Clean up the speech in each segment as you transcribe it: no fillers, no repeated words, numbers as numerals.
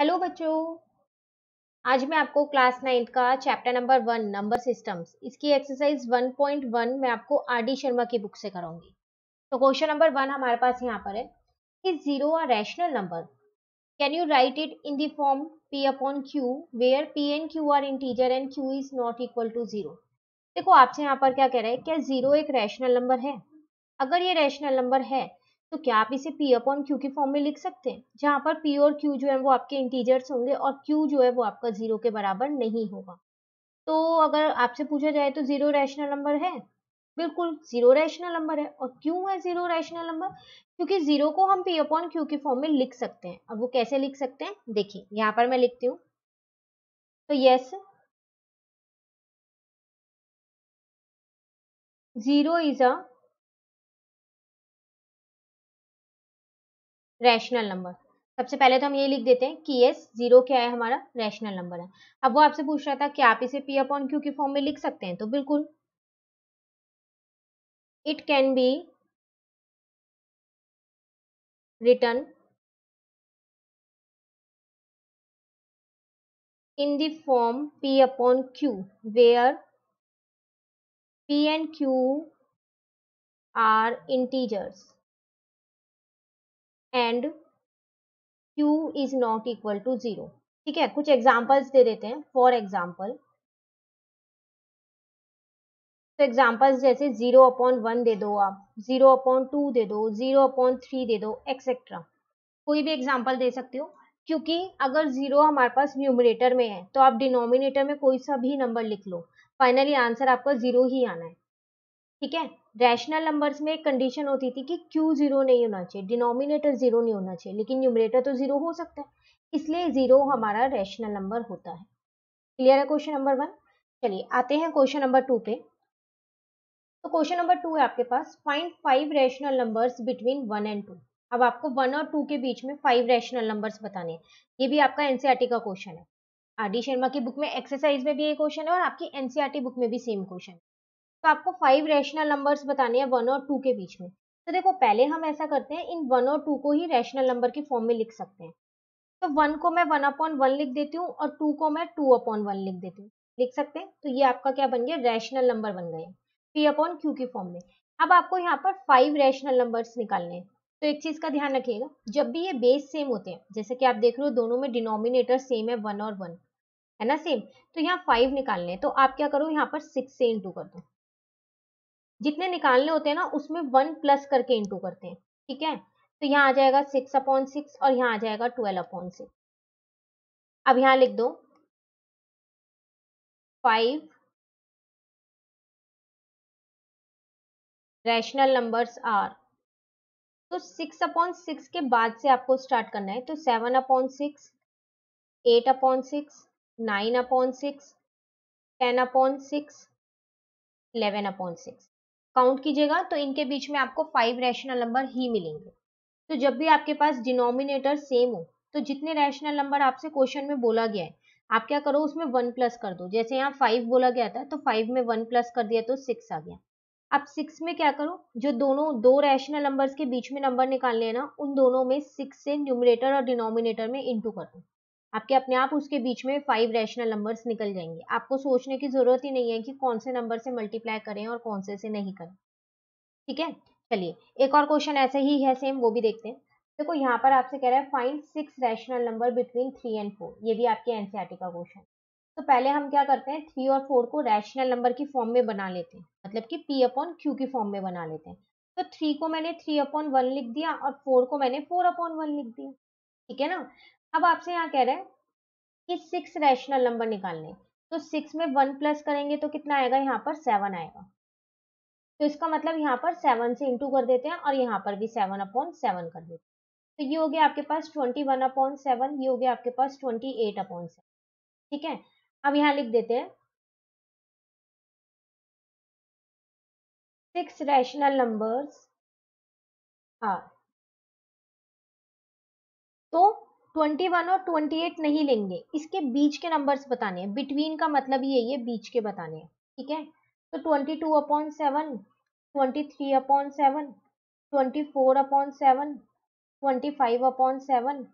Hello बच्चों। आज मैं आपको क्लास 9 का चैप्टर नंबर 1 नंबर सिस्टम्स इसकी एक्सरसाइज 1.1 मैं आपको आर.डी. शर्मा की बुक से कराऊंगी। तो क्वेश्चन नंबर 1 हमारे पास यहाँ पर है कि zero a rational number, can you write it in the form p upon q where p and q are integer and q is not equal to zero. देखो आपसे यहाँ पर क्या कह रहा है, क्या जीरो एक रैशनल नंबर है? अगर ये रैशनल नंबर है तो क्या आप इसे p अपॉन क्यू की फॉर्म में लिख सकते हैं, जहां पर p और q जो है वो आपके इंटीजर्स होंगे और q जो है वो आपका जीरो के बराबर नहीं होगा। तो अगर आपसे पूछा जाए तो जीरो रैशनल नंबर है? बिल्कुल जीरो रैशनल नंबर है। और क्यों है जीरो रैशनल नंबर? क्योंकि जीरो को हम p अपॉन क्यू की फॉर्म में लिख सकते हैं। अब वो कैसे लिख सकते हैं, देखिए यहाँ पर मैं लिखती हूँ। तो yes, zero is a rational number. सबसे पहले तो हम ये लिख देते हैं कि यस जीरो क्या है, हमारा रैशनल नंबर है। अब वो आपसे पूछ रहा था कि आप इसे p अपॉन क्यू की फॉर्म में लिख सकते हैं, तो बिल्कुल it can be written in the form p upon q where p and q are integers and q is not equal to zero. ठीक है, कुछ एग्जांपल्स दे देते हैं। फॉर एग्जांपल, तो एग्जांपल्स जैसे जीरो अपॉन वन दे दो, आप जीरो अपॉन टू दे दो, जीरो अपॉन थ्री दे दो, एक्सेट्रा। कोई भी एग्जांपल दे सकते हो, क्योंकि अगर जीरो हमारे पास न्यूमरेटर में है तो आप डिनोमिनेटर में कोई सा भी नंबर लिख लो, फाइनली आंसर आपका जीरो ही आना है। ठीक है, रैशनल नंबर्स में एक कंडीशन होती थी कि क्यू जीरो नहीं होना चाहिए, डिनोमिनेटर जीरो नहीं होना चाहिए, लेकिन न्यूमरेटर तो जीरो हो सकता है, इसलिए जीरो हमारा रैशनल नंबर होता है। क्लियर है क्वेश्चन नंबर 1? चलिए आते हैं क्वेश्चन नंबर 2 पे। तो क्वेश्चन नंबर 2 है आपके पास, find 5 rational numbers between 1 and 2। अब आपको 1 और 2 के बीच में 5 रैशनल नंबर्स बताने हैं। ये भी आपका एनसीईआरटी का क्वेश्चन है। आर.डी. शर्मा की बुक में एक्सरसाइज में भी ये क्वेश्चन है और आपकी एनसीईआरटी बुक में भी सेम क्वेश्चन है। तो आपको 5 रैशनल नंबर्स बताने हैं 1 और 2 के बीच में। तो देखो पहले हम ऐसा करते हैं, इन 1 और 2 को ही रैशनल नंबर की फॉर्म में लिख सकते हैं। तो 1 को मैं 1 अपॉन 1 लिख देती हूँ और 2 को मैं 2 अपॉन 1 लिख देती हूँ। लिख सकते हैं, तो ये आपका क्या बन गया, रैशनल नंबर बन गए p अपॉन q की फॉर्म में। अब आपको यहाँ पर 5 रैशनल नंबर्स निकालने हैं। तो एक चीज का ध्यान रखिएगा, जब भी ये बेस सेम होते हैं, जैसे कि आप देख रहे हो दोनों में डिनोमिनेटर सेम है, 1 और 1 है ना सेम, तो यहाँ 5 निकालने हैं। तो आप क्या करो, यहाँ पर 6 से इंटू कर दो। जितने निकालने होते हैं ना उसमें 1 प्लस करके इंटू करते हैं। ठीक है, तो यहाँ आ जाएगा 6 अपॉन 6 और यहाँ आ जाएगा 12 अपॉन 6। अब यहाँ लिख दो 5 रैशनल नंबर्स आर। तो 6 अपॉन 6 के बाद से आपको स्टार्ट करना है। तो 7 upon 6, 8 upon 6, 9 upon 6, 10 upon 6, 11 upon 6 count कीजिएगा। तो इनके बीच में आपको 5 रैशनल नंबर ही मिलेंगे। तो जब भी आपके पास डिनोमिनेटर सेम हो, तो जितने रैशनल नंबर आपसे क्वेश्चन में बोला गया है, आप क्या करो उसमें 1 प्लस कर दो। जैसे यहाँ 5 बोला गया था तो 5 में 1 प्लस कर दिया तो 6 आ गया। अब 6 में क्या करो, जो दोनों दो रैशनल नंबर्स के बीच में नंबर निकालने हैं ना, उन दोनों में 6 से न्यूमरेटर और डिनोमिनेटर में इंटू कर दो। आपके अपने आप उसके बीच में 5 रैशनल नंबर्स निकल जाएंगे। आपको सोचने की जरूरत ही नहीं है कि कौन से नंबर से मल्टीप्लाई करें और कौन से नहीं करें। ठीक है, चलिए एक और क्वेश्चन ऐसे ही है सेम, वो भी देखते हैं। देखो यहाँ पर आपसे कह रहा है find 6 rational number between 3 and 4। ये भी आपके एनसीईआरटी का क्वेश्चन। तो पहले हम क्या करते हैं, 3 और 4 को रैशनल नंबर की फॉर्म में बना लेते हैं, मतलब कि p अपॉन q की फॉर्म में बना लेते हैं। तो 3 को मैंने 3 अपॉन 1 लिख दिया और 4 को मैंने 4 अपॉन 1 लिख दिया। ठीक है ना। अब आपसे यहाँ कह रहा है कि 6 रैशनल नंबर निकालने। तो 6 में 1 प्लस करेंगे तो कितना आएगा, यहाँ पर 7 आएगा। तो इसका मतलब यहाँ पर 7 से इंटू कर देते हैं और यहाँ पर भी 7 अपॉन 7 कर देते हैं। तो ये हो गया आपके पास 21 अपॉन 7, ये हो गया आपके पास 28 अपॉन 7। ठीक है, अब यहाँ लिख देते हैं 6 रैशनल नंबर्स आर। तो 21 और 28 नहीं लेंगे, इसके बीच के नंबर्स बताने हैं। बिटवीन का मतलब यही है, बीच के बताने हैं। ठीक है, तो 22 अपॉन 7, 23 अपॉन 7, 24 अपॉन 7, 25 अपॉन 7,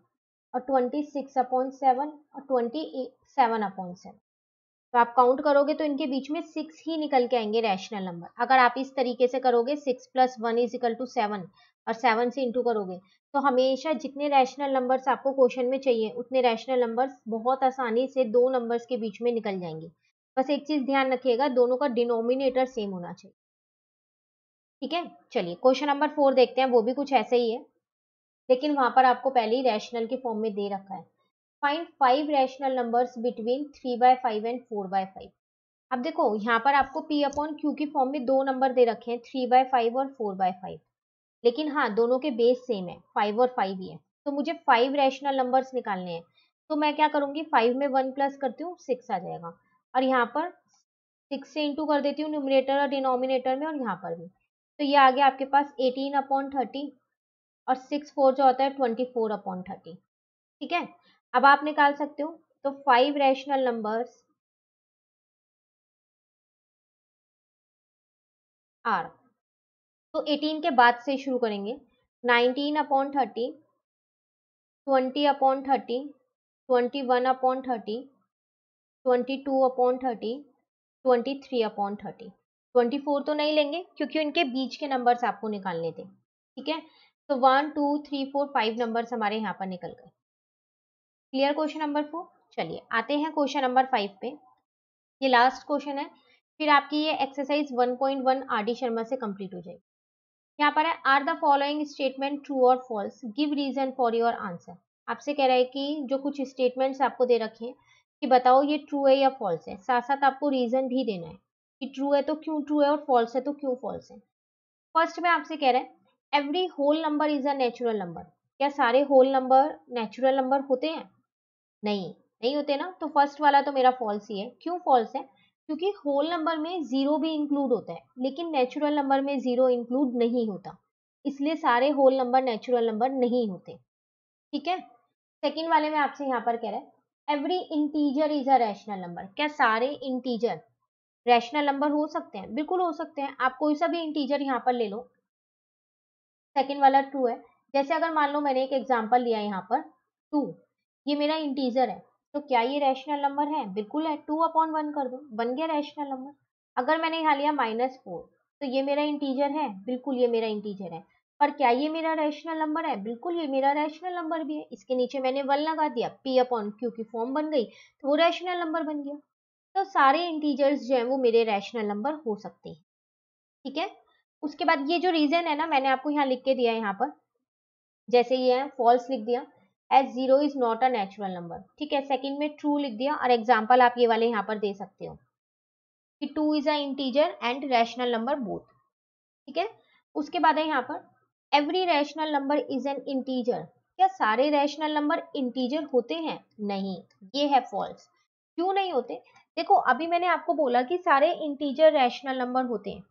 और 26/7 और 27/7। तो आप काउंट करोगे तो इनके बीच में 6 ही निकल के आएंगे रैशनल नंबर। अगर आप इस तरीके से करोगे 6 + 1 = 7 और 7 से इंटू करोगे तो हमेशा जितने रैशनल नंबर्स आपको क्वेश्चन में चाहिए उतने रैशनल नंबर्स बहुत आसानी से दो नंबर्स के बीच में निकल जाएंगे। बस एक चीज ध्यान रखिएगा, दोनों का डिनोमिनेटर सेम होना चाहिए। ठीक है, चलिए क्वेश्चन नंबर 4 देखते हैं। वो भी कुछ ऐसे ही है, लेकिन वहां पर आपको पहले ही रैशनल के फॉर्म में दे रखा है। Find 5 rational numbers between 3/5 and 4/5। अब देखो यहाँ पर आपको P/Q की फॉर्म में दो नंबर दे रखे हैं, 3/5 और 4/5, लेकिन हाँ दोनों के बेस सेम है, 5 और 5 ही है। तो मुझे 5 रैशनल नंबर्स निकालने हैं। तो मैं क्या करूंगी, 5 में 1 प्लस करती हूँ 6 आ जाएगा, और यहाँ पर 6 से इंटू कर देती हूँ न्यूमरेटर और डिनोमिनेटर में, और यहाँ पर भी। तो ये आ गया आपके पास 18/30, और 6 4 जो होता है 24/30। ठीक है, अब आप निकाल सकते हो। तो 5 रैशनल नंबर्स आर, तो 18 के बाद से शुरू करेंगे। 19/30, 20/30, 21/30, 22/30, 23/30। 24 तो नहीं लेंगे क्योंकि उनके बीच के नंबर्स आपको निकालने थे। ठीक है, तो 1 2 3 4 5 नंबर्स हमारे यहाँ पर निकल गए। Clear question number 4। चलिए आते हैं क्वेश्चन नंबर 5 पे। ये लास्ट क्वेश्चन है, फिर आपकी ये एक्सरसाइज 1.1 RD शर्मा से कंप्लीट हो जाएगी। यहाँ पर है, are the following statement true और false, give reason for your answer. आपसे कह रहा है कि जो कुछ स्टेटमेंट्स आपको दे रखे हैं कि बताओ ये ट्रू है या फॉल्स है, साथ साथ आपको रीजन भी देना है कि ट्रू है तो क्यों ट्रू है और फॉल्स है तो क्यों फॉल्स है। फर्स्ट में आपसे कह रहा है, every whole number is a natural number. क्या सारे होल नंबर नेचुरल नंबर होते हैं? नहीं, नहीं होते ना। तो फर्स्ट वाला तो मेरा फॉल्स ही है। क्यों फॉल्स है? क्योंकि होल नंबर में जीरो भी इंक्लूड होता है, लेकिन नेचुरल नंबर में जीरो इंक्लूड नहीं होता, इसलिए सारे होल नंबर नेचुरल नंबर नहीं होते। ठीक है, सेकंड वाले में आपसे यहाँ पर कह रहा है, every integer is a rational number. क्या सारे इंटीजर रैशनल नंबर हो सकते हैं? बिल्कुल हो सकते हैं, आप कोई सा भी इंटीजर यहाँ पर ले लो। सेकंड वाला ट्रू है। जैसे अगर मान लो मैंने एक एग्जांपल लिया यहाँ पर 2, ये मेरा इंटीजर है, तो क्या ये रैशनल नंबर है? बिल्कुल है, 2/1 कर दो, बन गया रैशनल नंबर। अगर मैंने यहाँ लिया -4, तो ये मेरा इंटीजर है, बिल्कुल ये मेरा इंटीजर है, पर क्या ये मेरा रैशनल नंबर है? बिल्कुल ये मेरा रैशनल नंबर भी है। इसके नीचे मैंने 1 लगा दिया, P/Q की फॉर्म बन गई, तो वो रैशनल नंबर बन गया। तो सारे इंटीजर्स जो है वो मेरे रैशनल नंबर हो सकते हैं। ठीक है, उसके बाद ये जो रीजन है ना, मैंने आपको यहाँ लिख के दिया है, यहाँ पर जैसे ये है फॉल्स लिख दिया, as 0 is not a natural number. ठीक है, सेकंड में ट्रू लिख दिया, और एग्जांपल आप ये वाले यहाँ पर दे सकते हो कि 2 is a integer and rational number both. ठीक है, उसके बाद है यहाँ पर, every rational number is an integer. क्या सारे रैशनल नंबर इंटीजर होते हैं? नहीं, ये है फॉल्स। क्यों नहीं होते? देखो अभी मैंने आपको बोला कि सारे इंटीजर रैशनल नंबर होते हैं,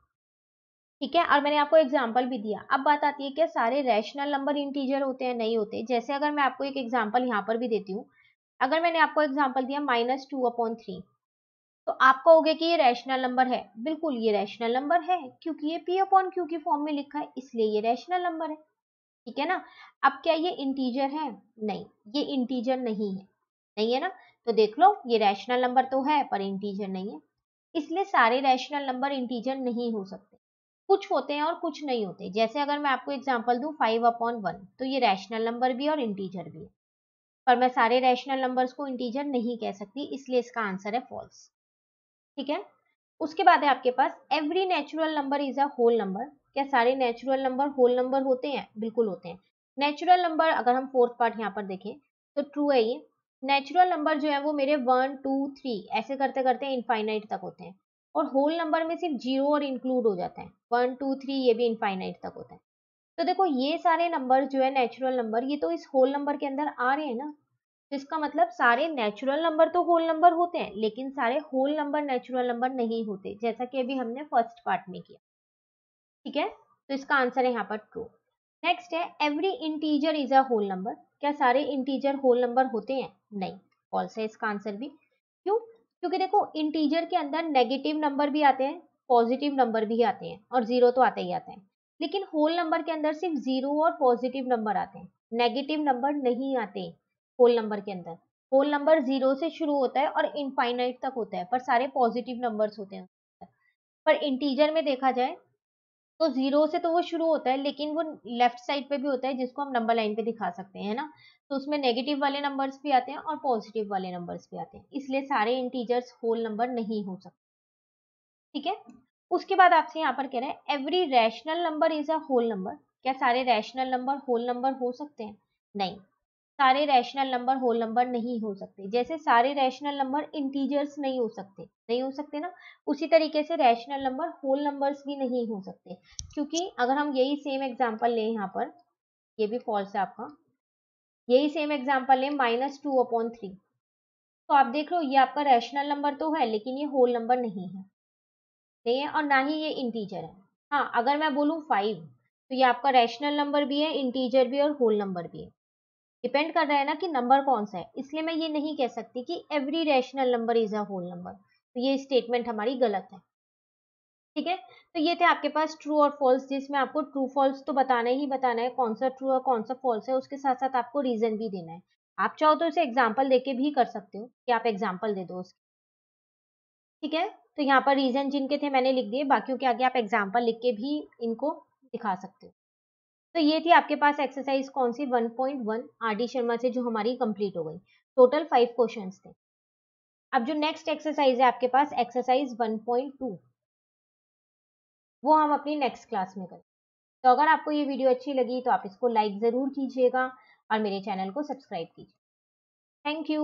ठीक है, और मैंने आपको एग्जाम्पल भी दिया। अब बात आती है, क्या सारे रैशनल नंबर इंटीजर होते हैं? नहीं होते। जैसे अगर मैं आपको एक एग्जाम्पल यहाँ पर भी देती हूँ, अगर मैंने आपको एग्जाम्पल दिया -2/3, तो आप कहोगे कि ये रैशनल नंबर है। बिल्कुल ये रैशनल नंबर है, क्योंकि ये P/Q की फॉर्म में लिखा है, इसलिए ये रैशनल नंबर है। ठीक है ना। अब क्या ये इंटीजर है? नहीं, ये इंटीजर नहीं है, नहीं है ना। तो देख लो, ये रैशनल नंबर तो है पर इंटीजर नहीं है, इसलिए सारे रैशनल नंबर इंटीजर नहीं हो सकते। कुछ होते हैं और कुछ नहीं होते। जैसे अगर मैं आपको एग्जांपल दूं 5/1, तो ये रैशनल नंबर भी है और इंटीजर भी है, पर मैं सारे रैशनल नंबर्स को इंटीजर नहीं कह सकती, इसलिए इसका आंसर है फॉल्स। ठीक है, उसके बाद है आपके पास, every natural number is a whole number. क्या सारे नेचुरल नंबर होल नंबर होते हैं? बिल्कुल होते हैं। नेचुरल नंबर अगर हम फोर्थ पार्ट यहाँ पर देखें तो ट्रू है ये। नेचुरल नंबर जो है वो मेरे 1 2 3 ऐसे करते करते इनफाइनाइट तक होते हैं, और होल नंबर में सिर्फ जीरो और इंक्लूड हो जाता है, 1 2 3 ये भी इनफाइनाइट तक होता है। तो देखो ये सारे नंबर जो है नेचुरल नंबर, ये तो इस होल नंबर के अंदर आ रहे हैं ना, तो इसका मतलब सारे नेचुरल नंबर तो होल नंबर होते हैं, लेकिन सारे होल नंबर नेचुरल नंबर नहीं होते, जैसा कि अभी हमने फर्स्ट पार्ट में किया। ठीक है, तो इसका आंसर है यहाँ पर ट्रू। नेक्स्ट है, every integer is a whole number. क्या सारे इंटीजर होल नंबर होते हैं? नहीं, फॉल्स है इसका आंसर भी। क्यों? क्योंकि देखो इंटीजर के अंदर नेगेटिव नंबर भी आते हैं, पॉजिटिव नंबर भी आते हैं, और जीरो तो आता ही आता है, लेकिन होल नंबर के अंदर सिर्फ जीरो और पॉजिटिव नंबर आते हैं, नेगेटिव नंबर नहीं आते। होल नंबर के अंदर। होल नंबर 0 से शुरू होता है और इनफाइनाइट तक होता है, पर सारे पॉजिटिव नंबर्स होते हैं। पर इंटीजर में देखा जाए तो 0 से तो वो शुरू होता है, लेकिन वो लेफ्ट साइड पे भी होता है जिसको हम नंबर लाइन पे दिखा सकते हैं ना। तो उसमें नेगेटिव वाले नंबर्स भी आते हैं और पॉजिटिव वाले नंबर्स भी आते हैं, इसलिए सारे इंटीजर्स होल नंबर नहीं हो सकते। ठीक है, उसके बाद आपसे यहाँ पर कह रहे हैं every rational number is a whole number. क्या सारे रैशनल नंबर होल नंबर हो सकते हैं? नहीं, सारे रैशनल नंबर होल नंबर नहीं हो सकते। जैसे सारे रैशनल नंबर इंटीजर्स नहीं हो सकते, नहीं हो सकते ना, उसी तरीके से रैशनल नंबर होल नंबर्स भी नहीं हो सकते। क्योंकि अगर हम यही सेम एग्जांपल लें यहाँ पर, ये भी फॉल्स है आपका, यही सेम एग्जांपल लें -2/3, तो आप देख लो ये आपका रैशनल नंबर तो है लेकिन ये होल नंबर नहीं है, नहीं है, और ना ही ये इंटीजर है। हाँ, अगर मैं बोलूँ 5, तो ये आपका रैशनल नंबर भी है, इंटीजर भी और होल नंबर भी है। डिपेंड कर रहा है ना कि नंबर कौन सा है, इसलिए मैं ये नहीं कह सकती कि every rational number is a whole number, तो ये स्टेटमेंट हमारी गलत है। ठीक है, तो ये थे आपके पास ट्रू और फॉल्स, जिसमें आपको ट्रू फॉल्स तो बताना ही बताना है, कौन सा ट्रू और कौन सा फॉल्स है, उसके साथ साथ आपको रीजन भी देना है। आप चाहो तो इसे एग्जाम्पल देके भी कर सकते हो कि आप एग्जाम्पल दे दो उसके। ठीक है, तो यहाँ पर रीजन जिनके थे मैंने लिख दिए, बाकियों के आगे आप एग्जाम्पल लिख के भी इनको दिखा सकते हो। तो ये थी आपके पास एक्सरसाइज कौन सी 1.1 आर डी शर्मा से, जो हमारी कंप्लीट हो गई। टोटल 5 क्वेश्चंस थे। अब जो नेक्स्ट एक्सरसाइज है आपके पास एक्सरसाइज 1.2, वो हम अपनी नेक्स्ट क्लास में करें। तो अगर आपको ये वीडियो अच्छी लगी तो आप इसको लाइक ज़रूर कीजिएगा और मेरे चैनल को सब्सक्राइब कीजिए। Thank you.